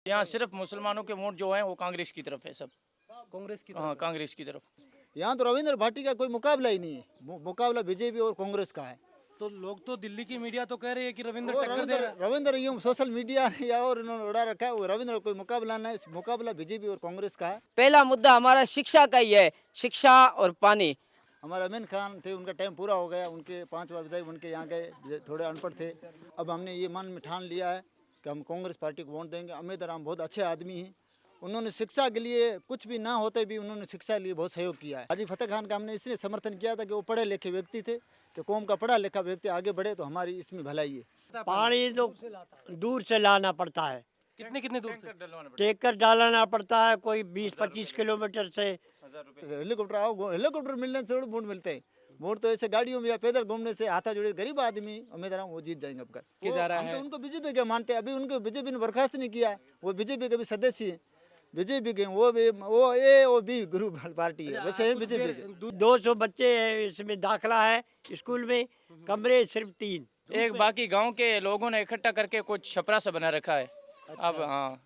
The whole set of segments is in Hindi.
यहाँ सिर्फ मुसलमानों के वोट जो हैं वो कांग्रेस की तरफ है सब। कांग्रेस की हाँ, कांग्रेस की तरफ। यहाँ तो रविंद्र भाटी का कोई मुकाबला ही नहीं है, मुकाबला बीजेपी और कांग्रेस का है। तो लोग तो दिल्ली की मीडिया तो कह रही है कि रविंद्र वो टक्कर दे रहा है। रविंद्र यूँ सोशल मीडिया या और इन्होंने उड़ा रखा है, वो रविंद्र कोई मुकाबला नहीं, मुकाबला बीजेपी और कांग्रेस का है। पहला मुद्दा हमारा शिक्षा का ही है, शिक्षा और पानी। हमारे अमीन खान थे, उनका टाइम पूरा हो गया, उनके 5 बार विधायक उनके यहाँ गए, थोड़े अनपढ़ थे। अब हमने ये मन में ठान लिया है कि हम कांग्रेस पार्टी को वोट देंगे। अमित राम बहुत अच्छे आदमी हैं, उन्होंने शिक्षा के लिए कुछ भी ना होते भी उन्होंने शिक्षा के लिए बहुत सहयोग किया है। हाजी फतेह खान का हमने इसलिए समर्थन किया था कि वो पढ़े लिखे व्यक्ति थे, कि कौम का पढ़ा लिखा व्यक्ति आगे बढ़े तो हमारी इसमें भलाई है। पानी तो दूर से लाना पड़ता है, कितने कितने दूर से? टैंकर डालना पड़ता है, कोई 20-25 किलोमीटर से। हेलीकॉप्टर आओ, हेलीकॉप्टर मिलने से वोट मिलते हैं। वोट तो ऐसे गाड़ियों में या पैदल घूमने से हाथा जुड़े गरीब आदमी उम्मीद रहा हूँ वो जीत जाएंगे। अब कर जा रहा हम है। तो उनको बीजेपी के मानते हैं, अभी उनको बीजेपी ने बर्खास्त नहीं किया है, वो बीजेपी के भी सदस्य हैं। बीजेपी के वो भी वो ए वो भी ग्रुप पार्टी है, वैसे है बीजेपी के। 200 बच्चे हैं, इसमें दाखला है स्कूल में, कमरे सिर्फ 3। एक बाकी गांव के लोगों ने इकट्ठा करके कुछ छपरा सा बना रखा है। अब हाँ,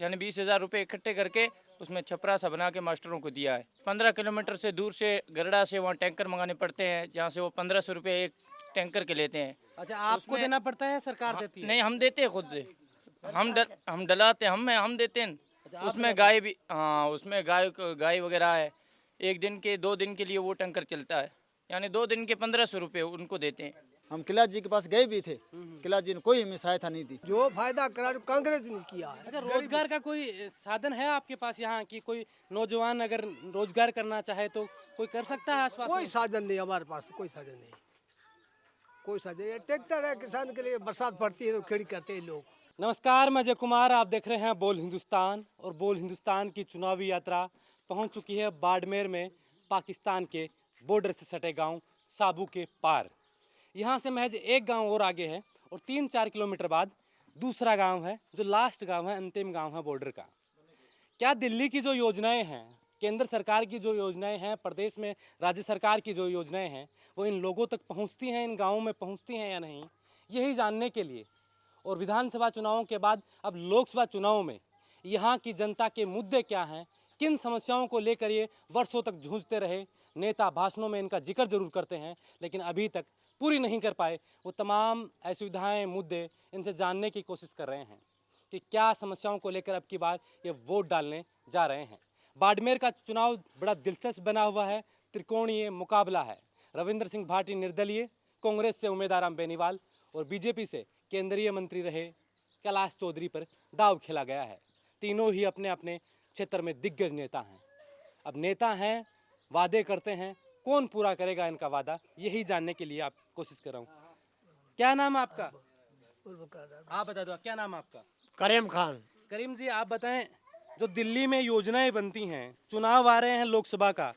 यानी 20,000 रुपये इकट्ठे करके उसमें छपरा सा बना के मास्टरों को दिया है। 15 किलोमीटर से दूर से गरड़ा से वहाँ टैंकर मंगाने पड़ते हैं, जहाँ से वो 1500 रुपये एक टैंकर के लेते हैं। अच्छा, आपको देना पड़ता है, सरकार देती है? नहीं, हम देते हैं खुद से, हम डलाते हैं, हम देते हैं। उसमें गाय भी, हाँ उसमें गाय वगैरह है। 1 दिन के 2 दिन के लिए वो टैंकर चलता है, यानी 2 दिन के 1500 रुपये उनको देते हैं। हम किला जी के पास गए भी थे, किला जी ने कोई हमें सहायता नहीं दी। जो फायदा करा जो कांग्रेस ने किया है। अच्छा, रोजगार का कोई साधन है आपके पास यहाँ की? कोई नौजवान अगर रोजगार करना चाहे तो कोई कर सकता है आसपास कोई में? साधन नहीं हमारे पास, कोई साधन नहीं, कोई साधन। ये ट्रैक्टर है किसान के लिए, बरसात पड़ती है तो खेती करते हैं लोग। नमस्कार, मैं जय कुमार, आप देख रहे हैं बोल हिंदुस्तान। और बोल हिंदुस्तान की चुनावी यात्रा पहुंच चुकी है बाड़मेर में, पाकिस्तान के बॉर्डर से सटे गांव साबू के पार। यहां से महज एक गांव और आगे है और 3-4 किलोमीटर बाद दूसरा गांव है, जो लास्ट गांव है, अंतिम गांव है बॉर्डर का। क्या दिल्ली की जो योजनाएं हैं, केंद्र सरकार की जो योजनाएं हैं, प्रदेश में राज्य सरकार की जो योजनाएं हैं, वो इन लोगों तक पहुंचती हैं, इन गाँवों में पहुंचती हैं या नहीं, यही जानने के लिए और विधानसभा चुनावों के बाद अब लोकसभा चुनाव में यहाँ की जनता के मुद्दे क्या हैं, किन समस्याओं को लेकर ये वर्षों तक जूझते रहे। नेता भाषणों में इनका जिक्र जरूर करते हैं, लेकिन अभी तक पूरी नहीं कर पाए वो तमाम असुविधाएं, मुद्दे, इनसे जानने की कोशिश कर रहे हैं कि क्या समस्याओं को लेकर अब की बार ये वोट डालने जा रहे हैं। बाड़मेर का चुनाव बड़ा दिलचस्प बना हुआ है, त्रिकोणीय मुकाबला है। रविंद्र सिंह भाटी निर्दलीय, कांग्रेस से उमेद आराम बेनीवाल और बीजेपी से केंद्रीय मंत्री रहे कैलाश चौधरी पर दाव खेला गया है। तीनों ही अपने अपने क्षेत्र में दिग्गज नेता हैं। अब नेता हैं, वादे करते हैं, कौन पूरा करेगा इनका वादा, यही जानने के लिए आप कोशिश कर रहा हूँ। क्या नाम है आपका? आप बता दो, क्या नाम है आपका? करीम खान। करीम जी, आप बताएं, जो दिल्ली में योजनाएं बनती हैं, चुनाव आ रहे हैं लोकसभा का,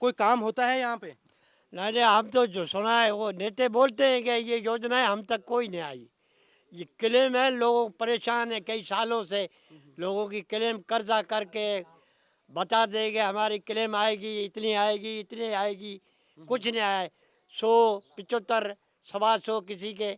कोई काम होता है यहाँ पे? नहीं, हम तो जो सुना है वो नेता बोलते हैं कि ये योजनाएं हम तक कोई नहीं आई। ये क्लेम है, लोग परेशान है कई सालों से, लोगों की क्लेम कर्जा करके बता देंगे हमारी क्लेम आएगी, इतनी आएगी, इतनी आएगी, कुछ नहीं आया। 100, 75, 125 किसी के,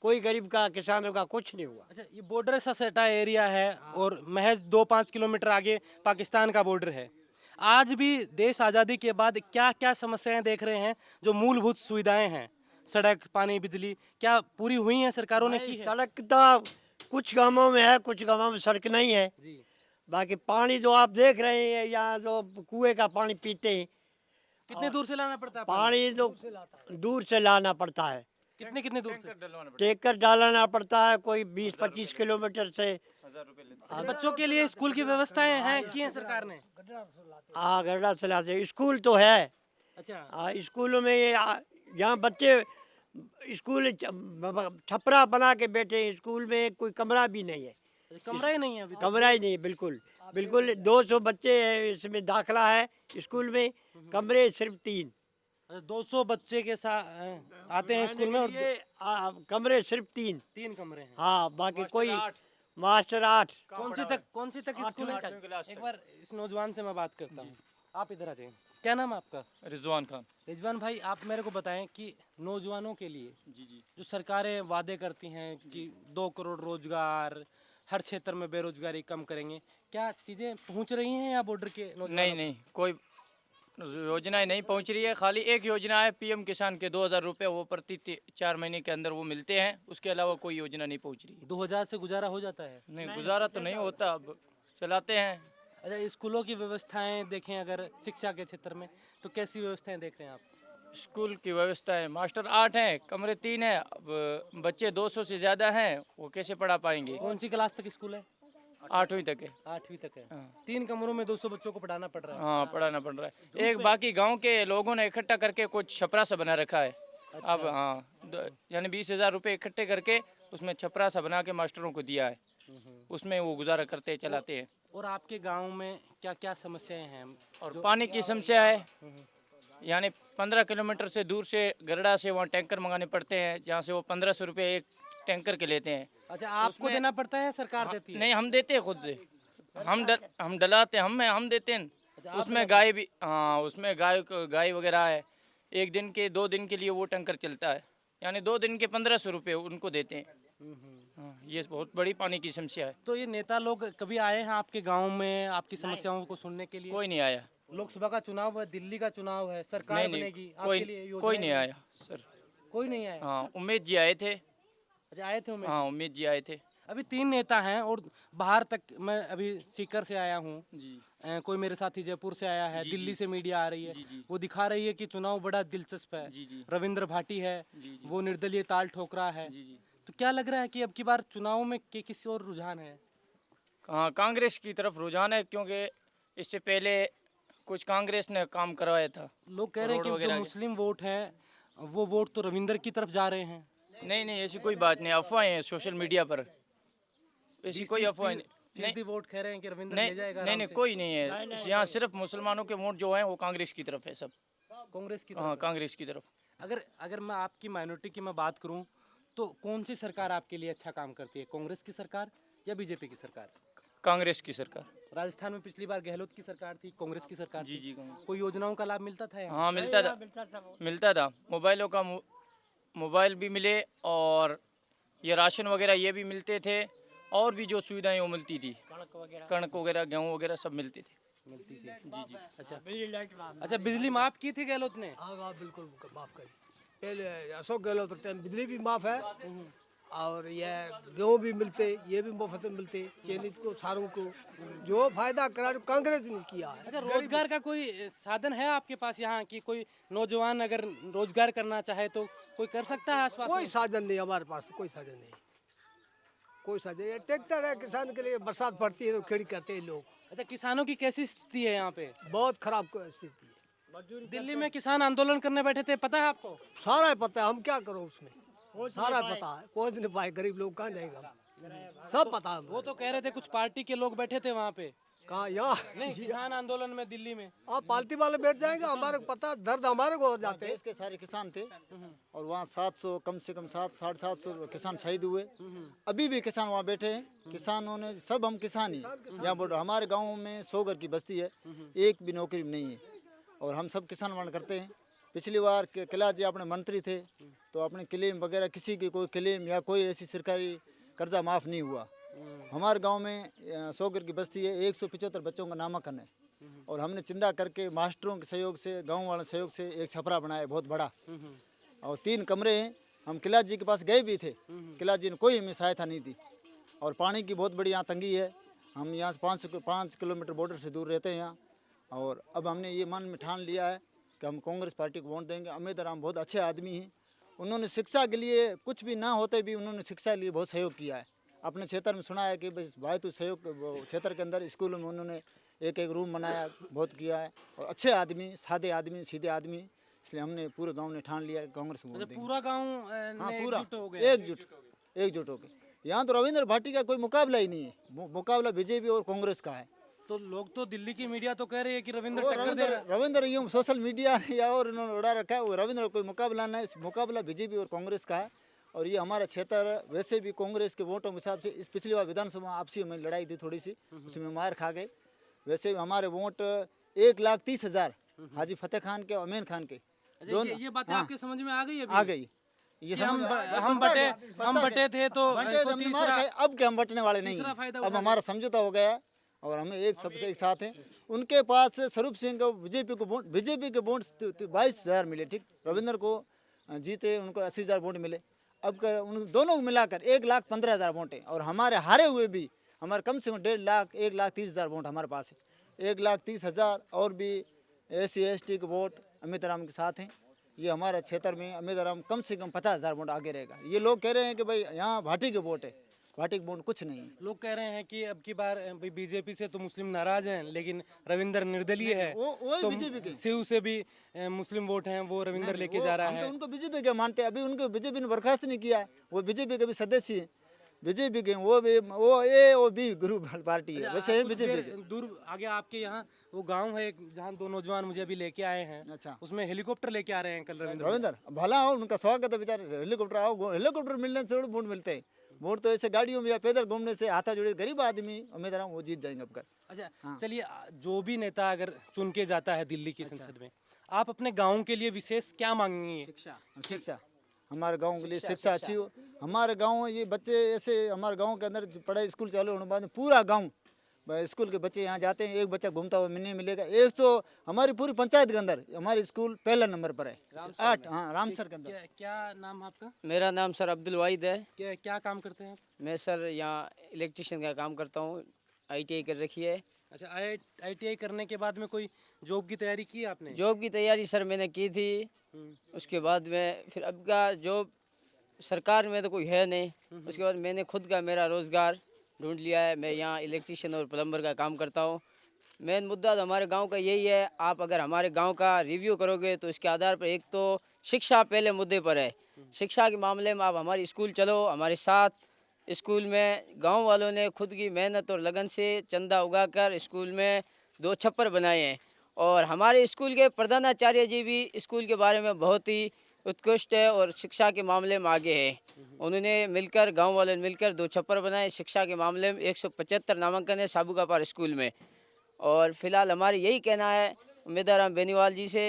कोई गरीब का, किसानों का कुछ नहीं हुआ। अच्छा, ये बॉर्डर सा सटा एरिया है और महज 2-5 किलोमीटर आगे पाकिस्तान का बॉर्डर है। आज भी देश आज़ादी के बाद क्या क्या समस्याएं देख रहे हैं? जो मूलभूत सुविधाएं हैं, सड़क, पानी, बिजली, क्या पूरी हुई हैं? सरकारों ने की है? सड़क तो कुछ गांवों में है, कुछ गांवों में सड़क नहीं है। जी। बाकी पानी जो आप देख रहे हैं, यहाँ जो कुएं का पानी पीते हैं, कितने दूर से लाना पड़ता है पानी जो दूर से लाना पड़ता है, कितने कितने दूर से? टैंकर डालना पड़ता है, कोई 20-25 किलोमीटर से। अच्छा, बच्चों के लिए स्कूल की व्यवस्थाएं हैं, की है सरकार ने? हाँ, गरडा से लाते, स्कूल तो है। अच्छा, स्कूलों में ये यहाँ बच्चे स्कूल छपरा बना के बैठे हैं, स्कूल में कोई कमरा भी नहीं है। कमरा ही नहीं है अभी तक? कमरा ही नहीं है, बिल्कुल बिल्कुल। 200 बच्चे हैं, इसमें दाखला है स्कूल में, कमरे सिर्फ 3। 200 बच्चे के साथ आते हैं स्कूल में और ये कमरे सिर्फ 3। 3 कमरे हैं। हाँ, बाकी कोई मास्टर 8। कौन सी तक स्कूल है? एक बार इस नौजवान से मैं बात करता हूँ। आप इधर आ जाइए। क्या नाम है आपका? रिजवान खान। रिजवान भाई, आप मेरे को बताएं कि नौजवानों के लिए जी जी। जो सरकारें वादे करती हैं कि 2 करोड़ रोजगार, हर क्षेत्र में बेरोजगारी कम करेंगे, क्या चीज़ें पहुंच रही हैं या बॉर्डर के नौजवानों नहीं नहीं, कोई योजनाएं नहीं पहुंच रही है। खाली एक योजना है पीएम किसान के 2000 रुपये, वो प्रति 4 महीने के अंदर वो मिलते हैं। उसके अलावा कोई योजना नहीं पहुंच रही है। 2000 से गुजारा हो जाता है? नहीं, गुजारा तो नहीं होता, अब चलाते हैं। अच्छा, स्कूलों की व्यवस्थाएं देखें अगर शिक्षा के क्षेत्र में, तो कैसी व्यवस्थाएं देख रहे हैं आप? स्कूल की व्यवस्था है, मास्टर 8 हैं, कमरे 3 हैं। अब बच्चे 200 से ज़्यादा हैं, वो कैसे पढ़ा पाएंगे? कौन सी क्लास तक स्कूल है? 8वीं तक है। 8वीं तक है। हाँ। 3 कमरों में 200 बच्चों को पढ़ाना पड़ रहा है। हाँ, पढ़ाना पड़ रहा है। एक बाकी गांव के लोगों ने इकट्ठा करके कुछ छपरा सा बना रखा है। अब हाँ, यानी 20,000 रुपये इकट्ठे करके उसमें छपरा सा बना के मास्टरों को दिया है। उसमें वो गुजारा करते चलाते हैं। और आपके गांव में क्या क्या समस्याएं हैं? और पानी की समस्या है, यानी 15 किलोमीटर से दूर से गरड़ा से वहाँ टैंकर मंगाने पड़ते हैं, जहाँ से वो 1500 रुपये एक टैंकर के लेते हैं। अच्छा, आपको देना पड़ता है, सरकार देती है? नहीं, हम देते हैं खुद से। हम डलाते हैं, हम देते हैं। उसमें गाय भी, हाँ, उसमें गाय वगैरह है। एक दिन के 2 दिन के लिए वो टैंकर चलता है, यानी 2 दिन के 1500 रुपये उनको देते हैं। हाँ, ये बहुत बड़ी पानी की समस्या है। तो ये नेता लोग कभी आए हैं आपके गांव में आपकी समस्याओं को सुनने के लिए? कोई नहीं आया। लोकसभा का चुनाव है, दिल्ली का चुनाव है, सरकार नहीं बनेगी, नहीं, आपके लिए योजनाएं कोई नहीं हैं? आया सर। कोई नहीं आया? हाँ, उमेश जी आए थे। अच्छा, आए थे उमेश? हाँ, उमेश जी आए थे। अभी 3 नेता हैं और बाहर तक मैं अभी सीकर से आया हूँ। जी कोई मेरे साथी जयपुर से आया है, दिल्ली से मीडिया आ रही है, जी। वो दिखा रही है कि चुनाव बड़ा दिलचस्प है। जी। रविंद्र भाटी है, जी। वो निर्दलीय ताल ठोक रहा है। जी। तो क्या लग रहा है कि अब की बार चुनाव में किसी और रुझान है? हाँ, कांग्रेस की तरफ रुझान है, क्योंकि इससे पहले कुछ कांग्रेस ने काम करवाया था। लोग कह रहे हैं रोड कि जो वगैरह के। मुस्लिम वोट है वो वोट तो रविंद्र की तरफ जा रहे हैं। नहीं नहीं, ऐसी कोई बात नहीं, अफवाहें हैं सोशल मीडिया पर। ऐसी कोई अफवाह नहीं। फीसदी वोट कह रहे हैं कि रविंद्र नहीं ले जाएगा नहीं, आराम नहीं से। कोई नहीं है यहाँ। सिर्फ मुसलमानों के वोट जो हैं वो कांग्रेस की तरफ है सब। कांग्रेस की हाँ, तरफ। कांग्रेस की तरफ। अगर मैं आपकी माइनॉरिटी की मैं बात करूं तो कौन सी सरकार आपके लिए अच्छा काम करती है, कांग्रेस की सरकार या बीजेपी की सरकार? कांग्रेस की सरकार। राजस्थान में पिछली बार गहलोत की सरकार थी, कांग्रेस की सरकार जी थी। जी, कांग्रेस। कोई योजनाओं का लाभ मिलता था यहाँ? हाँ, मिलता था। मोबाइल भी मिले, और ये राशन वगैरह ये भी मिलते थे, और भी जो सुविधाएं वो मिलती थी, कणक वगैरह गेहूँ वगैरह सब मिलते थे। मिलती थी। जी। अच्छा, बिजली माफ की थी गहलोत ने? हाँ, बिल्कुल माफ़ करी। पहले अशोक गहलोत टाइम बिजली भी माफ़ है, और ये गेहूँ भी मिलते, ये भी मुफ्त में मिलते, चयनित को सारों को। जो फायदा करा जो कांग्रेस ने किया है। अच्छा, रोजगार का कोई साधन है आपके पास यहाँ कि कोई नौजवान अगर रोजगार करना चाहे तो कोई कर सकता है आसपास कोई में? साधन नहीं हमारे पास, कोई साधन नहीं, कोई साधन। ये ट्रैक्टर है किसान के लिए, बरसात पड़ती है तो खेती करते हैं लोग। अच्छा, किसानों की कैसी स्थिति है यहाँ पे? बहुत खराब स्थिति है। दिल्ली में किसान आंदोलन करने बैठे थे, पता है आपको? सारा पता है, हम क्या करो उसमें, सारा पता है। पहुँच नहीं पाए, गरीब लोग कहाँ जाएगा, सब पता है। वो तो कह रहे थे कुछ पार्टी के लोग बैठे थे वहाँ पे। कहाँ? यहाँ नहीं, किसान आंदोलन में दिल्ली में। आप पार्टी वाले बैठ जाएंगे, हमारे को पता, दर्द हमारे को हो जाते हैं। देश के सारे किसान थे, और वहाँ 700 कम से कम 700-750 किसान शहीद हुए। अभी भी किसान वहाँ बैठे हैं। किसानों ने सब, हम किसान ही यहाँ बोल रहे। हमारे गाँव में 100 घर की बस्ती है, एक भी नौकरी नहीं है, और हम सब किसान वर्ण करते हैं। पिछली बार किला जी अपने मंत्री थे, तो अपने क्लेम वगैरह किसी की कोई क्लेम या कोई ऐसी सरकारी कर्जा माफ़ नहीं हुआ। हमारे गांव में 100 घर की बस्ती है, 175 बच्चों का नामांकन है, और हमने चिंता करके मास्टरों के सहयोग से, गांव वालों के सहयोग से एक छपरा बनाया बहुत बड़ा, और 3 कमरे हैं। हम किला जी के पास गए भी थे, किला जी ने कोई हमें सहायता नहीं दी। और पानी की बहुत बड़ी यहाँ तंगी है। हम यहाँ से 5 किलोमीटर बॉर्डर से दूर रहते हैं यहाँ, और अब हमने ये मन में ठान लिया है कि हम कांग्रेस पार्टी को वोट देंगे। अमित राम बहुत अच्छे आदमी हैं, उन्होंने शिक्षा के लिए कुछ भी ना होते भी उन्होंने शिक्षा के लिए बहुत सहयोग किया है। अपने क्षेत्र में सुना है कि भाई तो सहयोग, क्षेत्र के अंदर स्कूलों में उन्होंने एक रूम बनाया, बहुत किया है, और अच्छे आदमी, सादे आदमी, सीधे आदमी, इसलिए हमने पूरे गांव ने ठान लिया कांग्रेस को वोट देंगे। पूरा गांव हाँ, ने पूरा एकजुट हो गया। एकजुट हो गए। यहाँ तो रविंद्र भाटी का कोई मुकाबला ही नहीं है, मुकाबला बीजेपी और कांग्रेस का है। तो लोग तो दिल्ली की मीडिया तो कह रही है कि रविंद्र वो टक्कर दे रहा है। रविंद्र यूँ सोशल मीडिया या और इन्होंने उड़ा रखा है, वो रविंद्र कोई मुकाबला नहीं, मुकाबला बीजेपी और कांग्रेस का है। और ये हमारा क्षेत्र वैसे भी कांग्रेस के वोटों के हिसाब से, इस पिछली बार विधानसभा आपसी में लड़ाई थी थोड़ी सी, उसमें मार खा गए। वैसे हमारे वोट 1,30,000 हाजी फतेह खान के और अमीन खान के अच्छा, ये बातें आपके समझ में आ गई? आ गई। ये कि हम समझ- हम बचता बटे क्या? बचता हम क्या? बटे थे तो बटे तो कोई हमने मार तीसरा खाई, अब क्या हम बटने वाले नहीं तीसरा हैं। फायदा अब उठा हमारा समझौता हो गया है और हमें एक सबसे एक साथ हैं। उनके पास से स्वरूप सिंह को बीजेपी के वोट 22,000 मिले, ठीक। रविंद्र को जीते उनको 80,000 वोट मिले। अब उन दोनों को मिलाकर 1,15,000 वोट है और हमारे हारे हुए भी हमारे कम से कम 1.5 लाख 1,30,000 वोट हमारे पास है। 1,30,000 और भी SC ST के वोट अमित राम के साथ हैं। ये हमारे क्षेत्र में अमित राम कम से कम 50,000 वोट आगे रहेगा। ये लोग कह रहे हैं कि भाई यहाँ भाटी के वोट है, भाटी के वोट कुछ नहीं है। लोग कह रहे हैं कि अब की बार बीजेपी से तो मुस्लिम नाराज हैं, लेकिन रविंद्र निर्दलीय है, वो तो बीजेपी के शिव से भी मुस्लिम वोट हैं वो रविंद्र लेके जा रहा हम तो है। उनको बीजेपी के मानते हैं। अभी उनको बीजेपी ने बर्खास्त नहीं किया है, वो बीजेपी के भी सदस्य हैं। बीजेपी के वो भी वो ए ओ बी ग्रुप पार्टी है, वैसे है कुछ बीजेपी देर के। दूर आगे आपके यहाँ वो गांव है एक, जहाँ 2 नौजवान मुझे अभी लेके आए हैं, अच्छा उसमें हेलीकॉप्टर लेके आ रहे हैं कल रविंद्र। रविंद्र भला हो, उनका स्वागत है। बेचारे हेलीकॉप्टर आओ, हेलीकॉप्टर मिलने से वोट मिलते हैं। वोट तो ऐसे गाड़ियों में या पैदल घूमने से हाथा जुड़े गरीब आदमी उम्मीद रहा हूँ वो जीत जाएंगे अब कर। अच्छा चलिए, जो भी नेता अगर चुन के जाता है दिल्ली की संसद में, आप अपने गांव के लिए विशेष क्या मांगेंगे? शिक्षा, हमारे गांव के लिए शिक्षा अच्छी हो। हमारे गांव ये बच्चे ऐसे, हमारे गांव के अंदर पढ़ाई स्कूल चालू होने के बाद में पूरा गांव स्कूल के बच्चे यहाँ जाते हैं। एक बच्चा घूमता हुआ नहीं मिलेगा। 100 हमारी पूरी पंचायत के अंदर हमारी स्कूल पहला नंबर पर है। 8 हाँ रामसर के अंदर। क्या नाम आपका? मेरा नाम सर अब्दुल वाहिद है। क्या काम करते हैं आप? मैं सर यहाँ इलेक्ट्रिशियन का काम करता हूँ, ITI कर रखी है। अच्छा, ITI करने के बाद में कोई जॉब की तैयारी की आपने? जॉब की तैयारी सर मैंने की थी, उसके बाद में फिर अब का जॉब सरकार में तो कोई है नहीं। उसके बाद मैंने खुद का मेरा रोज़गार ढूंढ लिया है। मैं यहाँ इलेक्ट्रिशियन और प्लम्बर का काम करता हूँ। मेन मुद्दा तो हमारे गांव का यही है। आप अगर हमारे गांव का रिव्यू करोगे तो इसके आधार पर एक तो शिक्षा पहले मुद्दे पर है। शिक्षा के मामले में आप हमारी स्कूल चलो हमारे साथ। स्कूल में गांव वालों ने खुद की मेहनत और लगन से चंदा उगाकर स्कूल में 2 छप्पर बनाए हैं और हमारे स्कूल के प्रधानाचार्य जी भी स्कूल के बारे में बहुत ही उत्कृष्ट है और शिक्षा के मामले में आगे है। उन्होंने मिलकर गांव वालों ने मिलकर 2 छप्पर बनाए। शिक्षा के मामले में 175 नामांकन है साबुकापार स्कूल में। और फिलहाल हमारे यही कहना है उम्मीदवार बेनीवाल जी से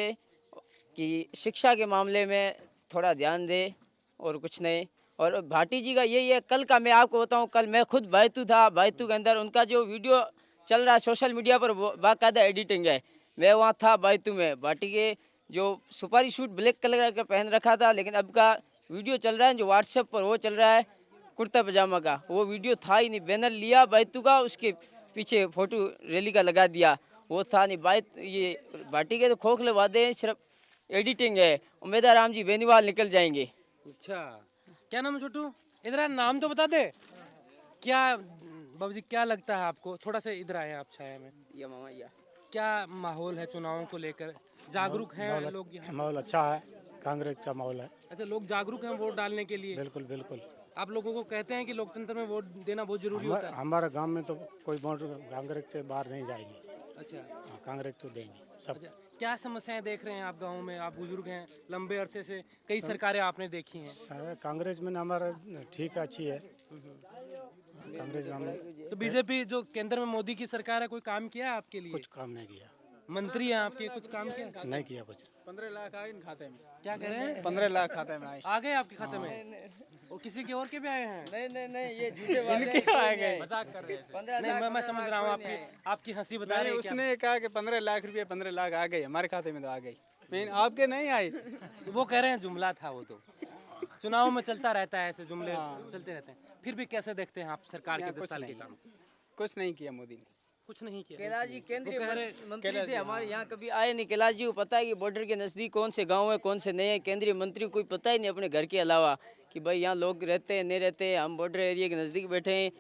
कि शिक्षा के मामले में थोड़ा ध्यान दे और कुछ नहीं। और भाटी जी का यही है। कल का मैं आपको बताऊं, कल मैं खुद बैतू था। बैतू के अंदर उनका जो वीडियो चल रहा है सोशल मीडिया पर बाकायदा एडिटिंग है। मैं वहाँ था बैतू में। भाटी के जो सुपारी सूट ब्लैक कलर का पहन रखा था, लेकिन अब का वीडियो चल रहा है जो व्हाट्सएप पर वो चल रहा है कुर्ता पजामा का, वो वीडियो था ही नहीं। बैनर लिया बैतू का, उसके पीछे फोटो रैली का लगा दिया, वो था नहीं। ये भाटी के तो खोखले वादे हैं, सिर्फ एडिटिंग है। उम्मीदवार राम जी बेनीवाल निकल जाएंगे। अच्छा, क्या नाम है छोटू? इधर आ, नाम तो बता दे। क्या बाबू जी क्या लगता है आपको? थोड़ा सा इधर आए आप छाया में। या मामा या क्या माहौल है चुनावों को लेकर? जागरूक हैं लोग यहाँ? माहौल अच्छा है, कांग्रेस का माहौल है। अच्छा, लोग जागरूक हैं वोट डालने के लिए? बिल्कुल बिल्कुल। आप लोगों को कहते हैं कि लोकतंत्र में वोट देना बहुत जरूरी होता है? हमारे गांव में तो कोई वोट कांग्रेस से बाहर नहीं जाएगी। अच्छा कांग्रेस तो देंगे सब। अच्छा, क्या समस्याएं देख रहे हैं आप गांव में? आप बुजुर्ग हैं, लंबे अरसे से कई सरकारें आपने देखी हैं। कांग्रेस में हमारा ठीक अच्छी है। कांग्रेस में तो बीजेपी जो केंद्र में मोदी की सरकार है, कोई काम किया है आपके लिए? कुछ काम नहीं किया। मंत्री हैं आपके, कुछ काम किया? नहीं किया कुछ। 15 लाख आए इन खाते में। क्या कह रहे हैं? 15 लाख खाते में आए। आ गए आपके खाते में? वो किसी के और के भी आए हैं? नहीं नहीं नहीं, ये झूठे वादे हैं। मजाक कर रहे हैं। 15 नहीं, मैं समझ रहा हूँ आपकी हंसी बता रही है। उसने कहा कि 15 लाख रुपए 15 लाख आ गए हमारे खाते में, तो आ गई, लेकिन आपके नहीं आए। वो कह रहे हैं जुमला था वो तो। चुनाव में चलता रहता है, ऐसे जुमले चलते रहते हैं। फिर भी कैसे देखते हैं आप सरकार के 10 साल के काम? कुछ नहीं किया मोदी ने। कुछ नहीं किया। कैलाश जी केंद्रीय वो कह रहे मंत्री थे हमारे यहाँ, कभी आए नहीं। कैलाश जी को पता है कि बॉर्डर के नज़दीक कौन से गांव है कौन से नहीं है। केंद्रीय मंत्री को कोई पता ही नहीं अपने घर के अलावा कि भाई यहाँ लोग रहते हैं नहीं रहते। हम बॉर्डर एरिया के नज़दीक बैठे हैं।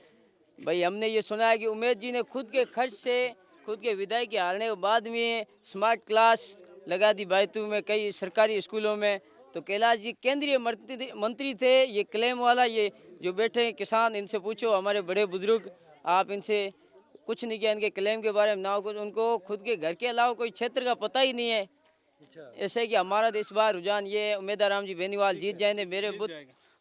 भाई हमने ये सुना है कि उमेश जी ने खुद के खर्च से, खुद के विधायक के हारने के बाद में स्मार्ट क्लास लगा दी बैतू में कई सरकारी स्कूलों में। तो कैलाश जी केंद्रीय मंत्री थे। ये क्लेम वाला ये जो बैठे हैं किसान, इनसे पूछो, हमारे बड़े बुजुर्ग, आप इनसे कुछ नहीं किया इनके क्लेम के बारे में ना कुछ। उनको खुद के घर के अलावा कोई क्षेत्र का पता ही नहीं है। ऐसे कि हमारा इस बार रुझान ये है उम्मीदवार राम जी बेनीवाल जीत जाएंगे। मेरे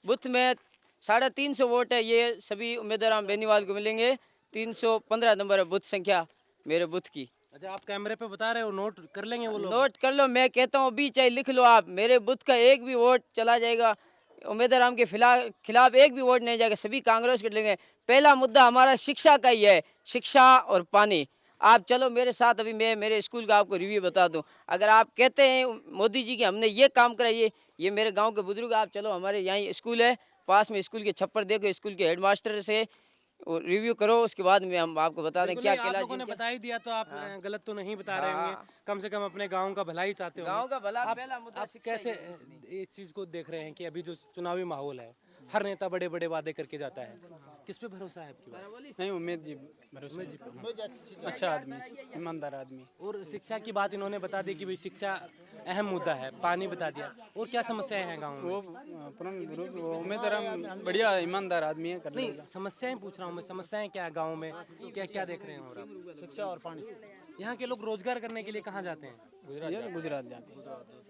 बुथ में 350 वोट है, ये सभी उम्मीदवार राम बेनीवाल को मिलेंगे। 315 नंबर है बुथ संख्या मेरे बुथ की। अच्छा, आप कैमरे पे बता रहे हो, नोट कर लेंगे वो लोग? नोट कर लो, मैं कहता हूँ अभी चाहे लिख लो आप। मेरे बुथ का एक भी वोट चला जाएगा उम्मीदवार राम के खिलाफ एक भी वोट नहीं जाएगा, सभी कांग्रेस को लेंगे। पहला मुद्दा हमारा शिक्षा का ही है, शिक्षा और पानी। आप चलो मेरे साथ, अभी मैं मेरे स्कूल का आपको रिव्यू बता दूं। अगर आप कहते हैं मोदी जी की हमने ये काम करा, ये मेरे गांव के बुजुर्ग, आप चलो हमारे यहाँ स्कूल है पास में, स्कूल के छप्पर देखो, स्कूल के हेडमास्टर से रिव्यू करो, उसके बाद में हम आपको बता दें बिल्कुल क्या नहीं, आप लोगों ने बता ही दिया तो आप गलत तो नहीं बता रहे होंगे। कम से कम अपने गांव का भला ही चाहते होंगे। गांव का भला आप- पहला मुद्दा आप शिक्षा ही कैसे इस चीज को देख रहे हैं कि अभी जो चुनावी माहौल है, हर नेता बड़े बड़े वादे करके जाता है, किस पे भरोसा है आपकी बात? नहीं, उम्मीद जी भरोसा, अच्छा आदमी, ईमानदार आदमी। और शिक्षा की बात इन्होंने बता दी कि भाई शिक्षा अहम मुद्दा है, पानी बता दिया, और क्या समस्याएं हैं गाँव में? वो उम्मीदवार बढ़िया ईमानदार आदमी है, कर नहीं, लेगा। समस्याएं पूछ रहा हूँ मैं, समस्याएं क्या है गाँव में, क्या क्या देख रहे हैं और आप? शिक्षा और पानी। यहाँ के लोग रोजगार करने के लिए कहाँ जाते हैं? ये गुजरात जाते हैं।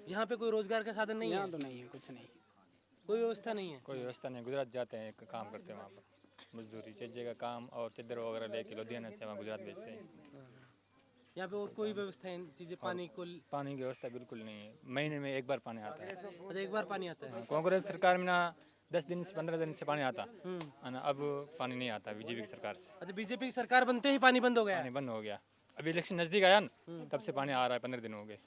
यहाँ पे कोई रोजगार का साधन नहीं है, यहाँ तो नहीं है, कुछ नहीं। कोई व्यवस्था नहीं है। कोई व्यवस्था नहीं, गुजरात जाते हैं, एक काम करते हैं वहाँ पर मजदूरी, चज्जे का काम और चद्दर वगैरह लेके लुधियाना से वहाँ गुजरात भेजते हैं। यहाँ पे और कोई व्यवस्था है चीजें पानी को? पानी की व्यवस्था बिल्कुल नहीं है, महीने में एक बार पानी आता है। अच्छा, एक बार पानी आता है। कांग्रेस सरकार में ना 10 दिन से 15 दिन से पानी आता है ना, अब पानी नहीं आता बीजेपी की सरकार से, अच्छा, बीजेपी की सरकार बनते ही पानी बंद हो गया है? पानी बंद हो गया। अभी इलेक्शन नज़दीक आया ना, तब से पानी आ रहा है, 15 दिन हो गए।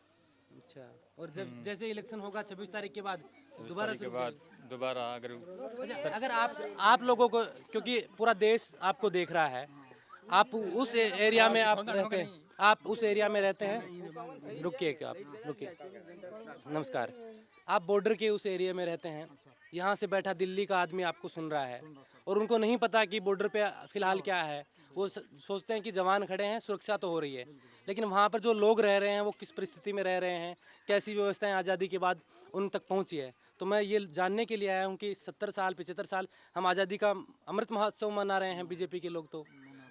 अच्छा, और जब जैसे इलेक्शन होगा 26 तारीख के बाद 26 दोबारा तारीख के बाद दोबारा अगर अच्छा, अगर आप लोगों को, क्योंकि पूरा देश आपको देख रहा है, आप उस एरिया में आप रहते हैं, आप उस एरिया में रहते हैं, रुकिए आप रुकिए, नमस्कार, आप बॉर्डर के उस एरिया में रहते हैं, यहाँ से बैठा दिल्ली का आदमी आपको सुन रहा है और उनको नहीं पता कि बॉर्डर पे फिलहाल क्या है। वो सोचते हैं कि जवान खड़े हैं, सुरक्षा तो हो रही है, लेकिन वहाँ पर जो लोग रह रहे हैं वो किस परिस्थिति में रह रहे हैं, कैसी व्यवस्थाएं आज़ादी के बाद उन तक पहुँची है। तो मैं ये जानने के लिए आया हूँ कि 70 साल 75 साल हम आज़ादी का अमृत महोत्सव मना रहे हैं, बीजेपी के लोग तो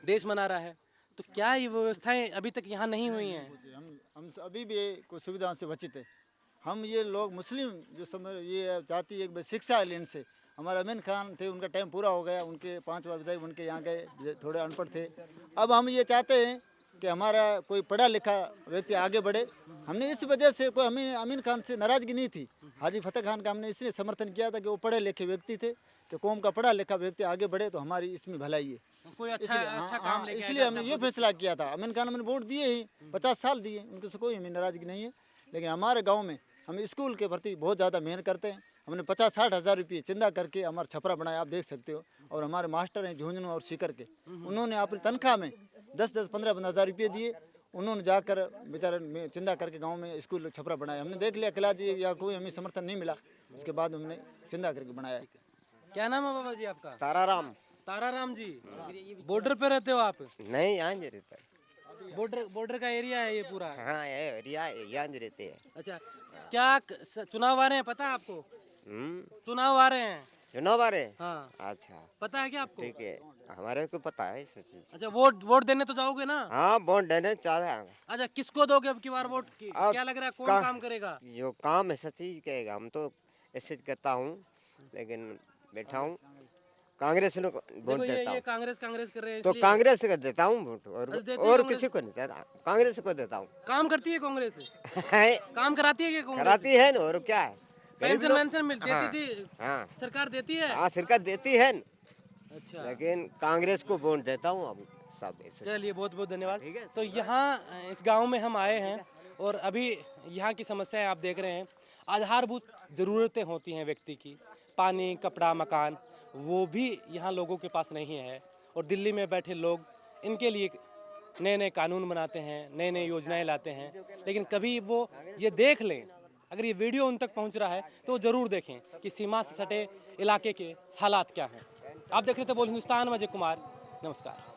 देश मना रहा है, तो क्या ये व्यवस्थाएं अभी तक यहाँ नहीं हुई हैं? हम अभी भी कुछ सुविधाओं से वंचित है। हम ये लोग मुस्लिम जो समय ये चाहती है कि शिक्षा लेने से, हमारे अमीन खान थे, उनका टाइम पूरा हो गया, उनके 5 बार विधायक उनके यहाँ गए, थोड़े अनपढ़ थे। अब हम ये चाहते हैं कि हमारा कोई पढ़ा लिखा व्यक्ति आगे बढ़े। हमने इस वजह से कोई अमीन खान से नाराज़गी नहीं थी, हाजी फतेह खान का हमने इसलिए समर्थन किया था कि वो पढ़े लिखे व्यक्ति थे, कि कौम का पढ़ा लिखा व्यक्ति आगे बढ़े तो हमारी इसमें भलाई है। कोई अच्छा इसलिए अच्छा काम लेके इसलिए हमने ये फैसला किया था। अमीन खान हमने वोट दिए ही, 50 साल दिए, उनके से कोई हमें नाराज़गी नहीं है। लेकिन हमारे गाँव में हम स्कूल के प्रति बहुत ज़्यादा मेहनत करते हैं। हमने 50-60 हज़ार रुपये चंदा करके हमारा छपरा बनाया, आप देख सकते हो। और हमारे मास्टर हैं झुंझुनू और सीकर के, उन्होंने अपनी तनख्वाह में 10-10, 15-15 हज़ार रुपये दिए, उन्होंने जाकर बेचारे चंदा करके गांव में स्कूल छपरा बनाया। हमने देख लिया किला जी या कोई हमें समर्थन नहीं मिला, उसके बाद हमने चंदा करके बनाया। क्या नाम है बाबा जी आपका? ताराराम। ताराराम जी, बॉर्डर पे रहते हो आप? नहीं, यहाँ नहीं रहता है। बॉर्डर का एरिया है ये पूरा? हाँ, ये रिया यहाँ नहीं रहते हैं। अच्छा, क्या चुनाव आ रहे हैं, पता है आपको? चुनाव आ रहे हैं? चुनाव आ रहे हैं? हाँ, अच्छा, पता है क्या आपको? ठीक है, हमारे को पता है सब चीज। अच्छा, वोट देने तो जाओगे ना? हाँ, वोट देने चाह रहे हैं। अच्छा, किसको दोगे अब की बार वोट? अब क्या लग रहा है कौन का- काम करेगा? जो काम है सच ही कहेगा, हम तो ऐसे करता हूँ, लेकिन बैठा हूँ कांग्रेस ने वोट देखो देता ये हूँ, कांग्रेस कर रहे हैं तो इसलिए। कांग्रेस को देता हूँ वोट, अच्छा, देते हैं और कांग्रेस? किसी को नहीं देता, कांग्रेस को देता हूँ। काम करती है कांग्रेस? है, काम कराती है क्या कांग्रेस? कराती है ना, और क्या है, गरीब पेंशन लोग- वेंशन देती हाँ, थी, हाँ, सरकार देती है? हाँ, सरकार देती है न, अच्छा, लेकिन कांग्रेस को वोट देता हूँ अब सब ऐसे। चलिए बहुत बहुत धन्यवाद। ठीक है। तो यहाँ इस गांव में हम आए हैं और अभी यहाँ की समस्याएं आप देख रहे हैं। आधारभूत ज़रूरतें होती हैं व्यक्ति की, पानी, कपड़ा, मकान, वो भी यहाँ लोगों के पास नहीं है। और दिल्ली में बैठे लोग इनके लिए नए नए कानून बनाते हैं, नए नए योजनाएं लाते हैं, लेकिन कभी वो ये देख लें, अगर ये वीडियो उन तक पहुंच रहा है तो ज़रूर देखें कि सीमा से सटे इलाके के हालात क्या हैं। आप देख रहे थे बोल हिंदुस्तान में अजय कुमार, नमस्कार।